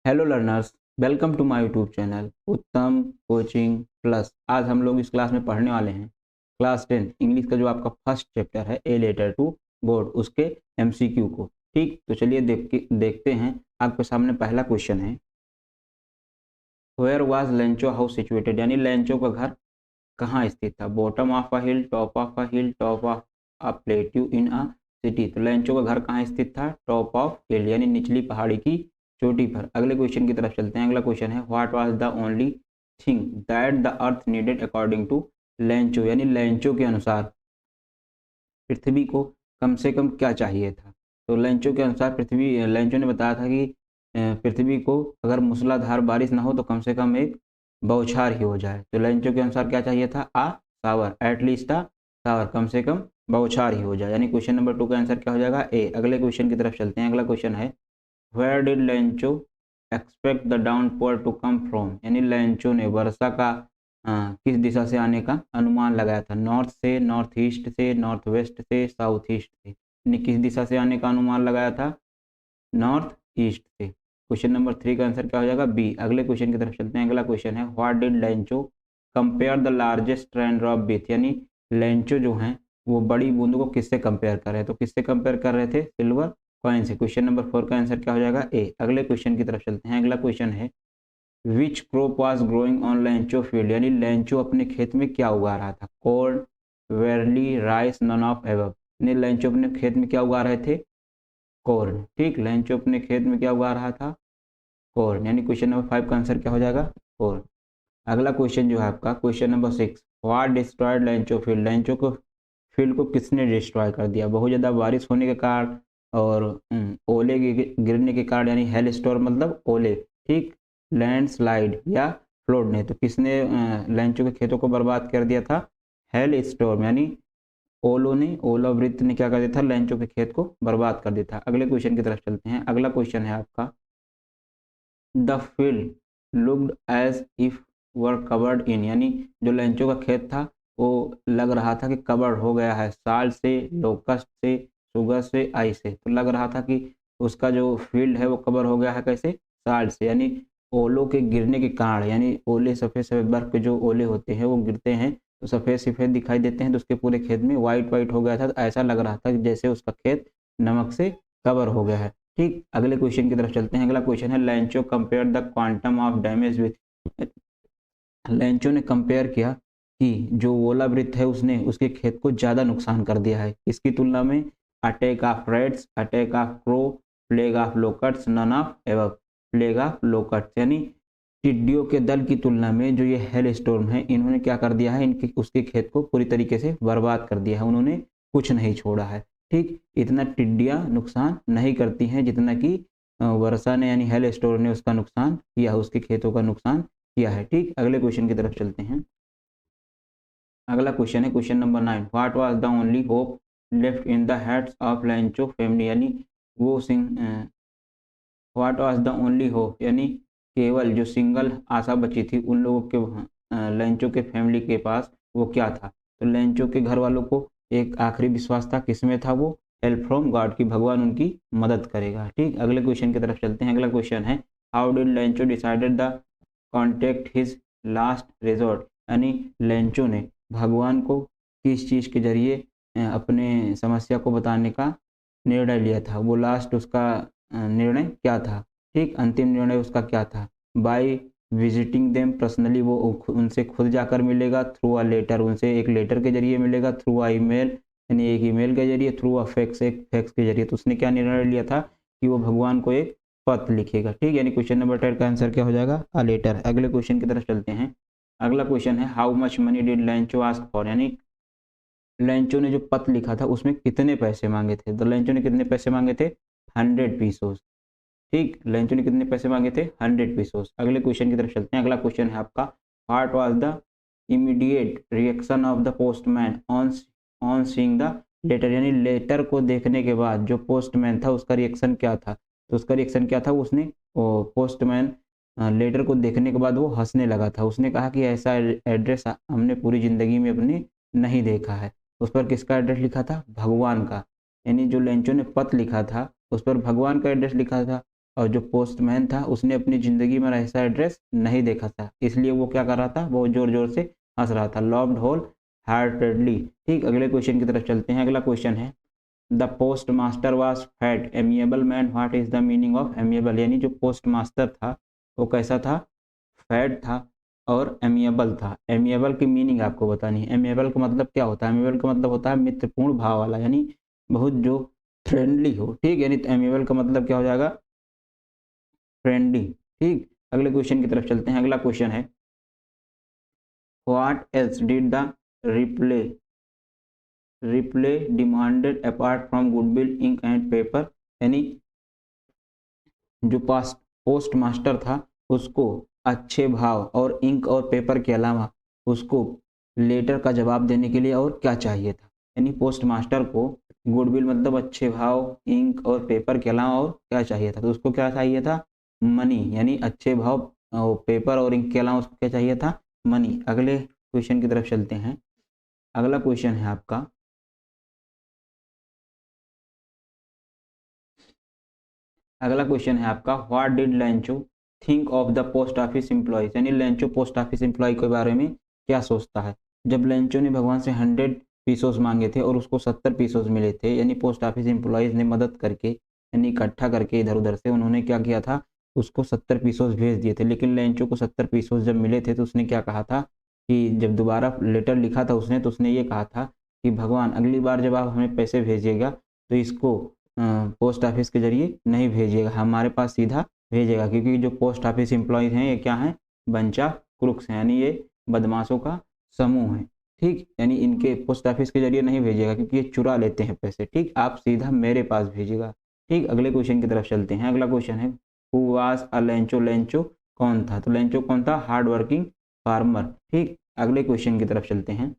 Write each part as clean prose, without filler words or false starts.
Hello learners, welcome to my YouTube channel Uttam coaching plus. आज हम लोग इस क्लास में पढ़ने वाले हैं क्लास 10 इंग्लिश का जो आपका फर्स्ट चैप्टर है ए लेटर टू बोर्ड, उसके एमसीक्यू को। ठीक, तो चलिए देखते हैं। आपके सामने पहला क्वेश्चन है, where was Lencho house situated, यानी लेंचो का घर कहाँ स्थित था। Bottom of a hill, top of a hill, top of a plateau in a city. तो लेंचो का घर कहाँ स्थित था, टॉप ऑफ हिल यानी निचली पहाड़ी की चोटी पर। अगले क्वेश्चन की तरफ चलते हैं। अगला क्वेश्चन है, what was the only thing that the earth needed according to Lencho, यानी लेंचो के अनुसार पृथ्वी को कम से कम क्या चाहिए था। तो लेंचो के अनुसार लेंचो ने बताया था कि पृथ्वी को अगर मूसलाधार बारिश ना हो तो कम से कम एक बौछार ही हो जाए। तो लेंचो के अनुसार क्या चाहिए था, आ सावर, एटलीस्ट आ सावर, कम से कम बौछार ही हो जाए। यानी क्वेश्चन नंबर 2 का आंसर क्या हो जाएगा, ए। अगले क्वेश्चन की तरफ चलते हैं। अगला क्वेश्चन है, where did Lencho expect the downpour to come from, यानी लेंचो ने वर्षा का किस दिशा से आने का अनुमान लगाया था। नॉर्थ से, नॉर्थ ईस्ट से, नॉर्थ वेस्ट से, साउथ ईस्ट से। यानी किस दिशा से आने का अनुमान लगाया था, नॉर्थ ईस्ट से। क्वेश्चन नंबर 3 का आंसर क्या हो जाएगा, बी। अगले क्वेश्चन की तरफ चलते हैं। अगला क्वेश्चन है, what did Lencho compare the largest rain drop with, यानी लेंचो जो है वो बड़ी बूंद को किससे कंपेयर कर रहे हैं। तो किससे कंपेयर कर रहे थे, सिल्वर कॉइन से। क्वेश्चन नंबर 4 का आंसर क्या हो जाएगा, ए। अगले क्वेश्चन की तरफ चलते हैं। अगला क्वेश्चन है, which crop was growing on Lencho field, यानी लेंचो अपने खेत में क्या उगा रहा था। Corn, barley, rice, none of above. यानी लेंचो अपने खेत में क्या उगा रहे थे, कॉर्न। ठीक, लेंचो अपने खेत में क्या उगा रहा था, कॉर्न। यानी क्वेश्चन नंबर 5 का आंसर क्या हो जाएगा, कॉर्न। अगला क्वेश्चन जो है आपका question number 6, what destroyed Lencho field, Lencho को फील्ड को किसने डिस्ट्रॉय कर दिया। बहुत ज़्यादा बारिश होने के कारण और ओले गिरने के कारण, यानी हेल स्टॉर्म मतलब ओले। ठीक, लैंडस्लाइड या फ्लड ने। तो किसने लेंचो के खेतों को बर्बाद कर दिया था, हेल स्टॉर्म यानी ओलो ने, ओलावृष्टि ने क्या कर दिया था, लेंचो के खेत को बर्बाद कर दिया था। अगले क्वेश्चन की तरफ चलते हैं। अगला क्वेश्चन है आपका, the field looked as if were covered in, यानी जो लेंचो का खेत था वो लग रहा था कि कवर्ड हो गया है साल से, लोकस्ट से, सुगर से, आई से। तो लग रहा था कि उसका जो फील्ड है वो कवर हो गया है कैसे, साल से। यानी ओलों के गिरने के कारण, यानी ओले सफ़ेद सफ़ेद बर्फ के जो ओले होते हैं वो गिरते हैं तो सफ़ेद सफ़ेद दिखाई देते हैं। तो उसके पूरे खेत में वाइट वाइट हो गया था। तो ऐसा लग रहा था कि जैसे उसका खेत नमक से कवर हो गया है। ठीक, अगले क्वेश्चन की तरफ चलते हैं। अगला क्वेश्चन है, Lencho compare the quantum of damage with, Lencho ने कंपेयर किया कि जो ओलावृष्टि है उसने उसके खेत को ज़्यादा नुकसान कर दिया है इसकी तुलना में। Attack of reds, attack of crow, plague of locusts, none of above. Plague of locusts यानी टिड्डियों के दल की तुलना में जो ये हेल स्टॉर्म है इन्होंने क्या कर दिया है, इनके उसके खेत को पूरी तरीके से बर्बाद कर दिया है। उन्होंने कुछ नहीं छोड़ा है। ठीक, इतना टिड्डियाँ नुकसान नहीं करती हैं जितना कि वर्षा ने यानी हेल स्टॉर्म ने उसका नुकसान किया, उसके खेतों का नुकसान किया है। ठीक, अगले क्वेश्चन की तरफ चलते हैं। अगला क्वेश्चन है question number 9, what was the only hope left in the heads of Lencho family, यानी वो what was the only hope यानी केवल जो सिंगल आशा बची थी उन लोगों के लेंचो के फैमिली के पास वो क्या था। तो लेंचो के घर वालों को एक आखिरी विश्वास था, किसमें था वो, हेल्प फ्रॉम गॉड की भगवान उनकी मदद करेगा। ठीक, अगले क्वेश्चन की तरफ चलते हैं। अगला क्वेश्चन है, how did Lencho decided the contact his last resort, यानी लेंचो ने भगवान को किस चीज़ के जरिए अपने समस्या को बताने का निर्णय लिया था। वो लास्ट उसका निर्णय क्या था। ठीक, अंतिम निर्णय उसका क्या था, बाय विजिटिंग देम पर्सनली, वो उनसे खुद जाकर मिलेगा, थ्रू अ लेटर, उनसे एक लेटर के जरिए मिलेगा, थ्रू अ ईमेल यानी एक ईमेल के जरिए, थ्रू अ फैक्स एक फैक्स के जरिए। तो उसने क्या निर्णय लिया था कि वो भगवान को एक पत्र लिखेगा। ठीक, यानी क्वेश्चन नंबर 10 का आंसर क्या हो जाएगा, अ लेटर। अगले क्वेश्चन की तरफ चलते हैं। अगला क्वेश्चन है, how much money did Lencho ask for, यानी लेंचो ने जो पत्र लिखा था उसमें कितने पैसे मांगे थे। तो लेंचो ने कितने पैसे मांगे थे, 100 पीसोस। ठीक, लेंचो ने कितने पैसे मांगे थे, 100 पीसोस। अगले क्वेश्चन की तरफ चलते हैं। अगला क्वेश्चन है आपका, what was the immediate reaction of the postman on on seeing the letter, यानी लेटर को देखने के बाद जो पोस्टमैन था उसका रिएक्शन क्या था। तो उसका रिएक्शन क्या था, उसने पोस्टमैन लेटर को देखने के बाद वो हंसने लगा था। उसने कहा कि ऐसा एड्रेस हमने पूरी ज़िंदगी में अपनी नहीं देखा है। उस पर किसका एड्रेस लिखा था, भगवान का। यानी जो लेंचो ने पत्र लिखा था उस पर भगवान का एड्रेस लिखा था। और जो पोस्टमैन था उसने अपनी ज़िंदगी में ऐसा एड्रेस नहीं देखा था, इसलिए वो क्या कर रहा था, वो ज़ोर-ज़ोर से हँस रहा था। Laughed whole heartedly. ठीक, अगले क्वेश्चन की तरफ चलते हैं। अगला क्वेश्चन है the post master was fat amiable man, what is the meaning of amiable. यानी जो पोस्ट मास्टर था वो कैसा था, फैट था और एमिएबल था। एमिएबल की मीनिंग आपको बतानी है। एमिएबल का मतलब क्या होता है, एमिएबल का मतलब होता है मित्रपूर्ण भाव वाला, यानी बहुत जो फ्रेंडली हो। ठीक, यानी एमिएबल का मतलब क्या हो जाएगा, फ्रेंडली। ठीक, अगले क्वेश्चन की तरफ चलते हैं। अगला क्वेश्चन है what else did the reply reply demanded apart from goodwill ink and paper. यानी जो पोस्ट मास्टर था उसको अच्छे भाव और इंक और पेपर के अलावा उसको लेटर का जवाब देने के लिए और क्या चाहिए था। यानी पोस्ट मास्टर को गुडविल मतलब अच्छे भाव, इंक और पेपर के अलावा और क्या चाहिए था, तो उसको क्या चाहिए था, मनी। यानी अच्छे भाव और पेपर और इंक के अलावा उसको क्या चाहिए था, मनी। अगले क्वेश्चन की तरफ चलते हैं। अगला क्वेश्चन है आपका what did लैंचो think of the post office employees. यानी लैंचो पोस्ट ऑफिस एम्प्लॉय के बारे में क्या सोचता है। जब लैंचो ने भगवान से 100 पीसोस मांगे थे और उसको 70 पीसोस मिले थे, यानी पोस्ट ऑफिस एम्प्लॉयज ने मदद करके, यानी इकट्ठा करके इधर उधर से उन्होंने क्या किया था, उसको 70 पीसोस भेज दिए थे। लेकिन लैंचो को 70 पीसोस जब मिले थे तो उसने क्या कहा था कि जब दोबारा लेटर लिखा था उसने, तो उसने ये कहा था कि भगवान अगली बार जब आप हमें पैसे भेजिएगा तो इसको पोस्ट ऑफिस के जरिए नहीं भेजिएगा, हमारे पास सीधा भेजिएगा, क्योंकि जो पोस्ट ऑफिस एम्प्लॉयज़ हैं ये क्या हैं, बंच ऑफ क्रुक्स हैं, यानी ये बदमाशों का समूह है। ठीक, यानी इनके पोस्ट ऑफिस के जरिए नहीं भेजिएगा क्योंकि ये चुरा लेते हैं पैसे। ठीक, आप सीधा मेरे पास भेजिएगा। ठीक, अगले क्वेश्चन की तरफ चलते हैं। अगला क्वेश्चन है हु वाज अ लैंचो। लैंचो कौन था, तो लैंचो कौन था, हार्ड वर्किंग फार्मर। ठीक, अगले क्वेश्चन की तरफ चलते हैं।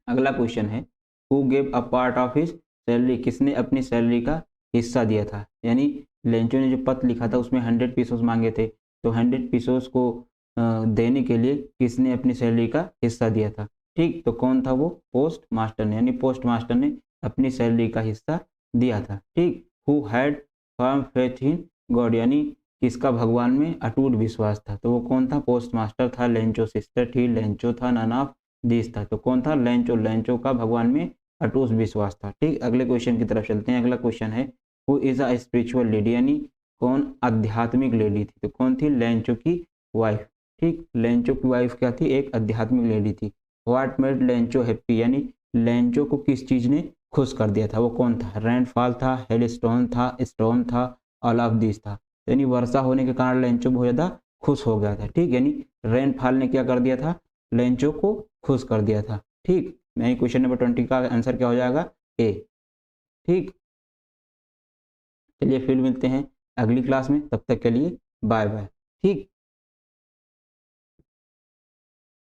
अगला क्वेश्चन है who gave a part of his salary. किसने अपनी सैलरी का हिस्सा दिया था। यानी लेंचो ने जो पत्र लिखा था उसमें 100 पीसोस मांगे थे, तो 100 पीसोस को देने के लिए किसने अपनी सैलरी का हिस्सा दिया था। ठीक, तो कौन था वो, पोस्ट मास्टर ने। यानी पोस्ट मास्टर ने अपनी सैलरी का हिस्सा दिया था। ठीक, who had firm faith in God. यानी किसका भगवान में अटूट विश्वास था, तो वो कौन था, पोस्ट मास्टर था, लेंचो सिस्टर थी, लेंचो था, नन ऑफ दीस था। तो कौन था, लेंचो। लेंचो का भगवान में अटूट विश्वास था। ठीक, अगले क्वेश्चन की तरफ चलते हैं। अगला क्वेश्चन है who is a spiritual lady. यानी कौन आध्यात्मिक लेडी थी, तो कौन थी, लेंचो की वाइफ। ठीक, लेंचो की वाइफ क्या थी, एक आध्यात्मिक लेडी थी। What made Lencho happy. यानी लेंचो को किस चीज ने खुश कर दिया था, वो कौन था, रेनफॉल था, हेलस्टोन था, स्टॉर्म था, ऑल ऑफ दिस था। यानी वर्षा होने के कारण लेंचो बहुत ज्यादा खुश हो गया था। ठीक, यानी रेनफॉल ने क्या कर दिया था, लेंचो को खुश कर दिया था। ठीक, यानी क्वेश्चन नंबर 20 का आंसर क्या हो जाएगा, ए। ठीक, चलिए फिर मिलते हैं अगली क्लास में, तब तक के लिए बाय बाय। ठीक।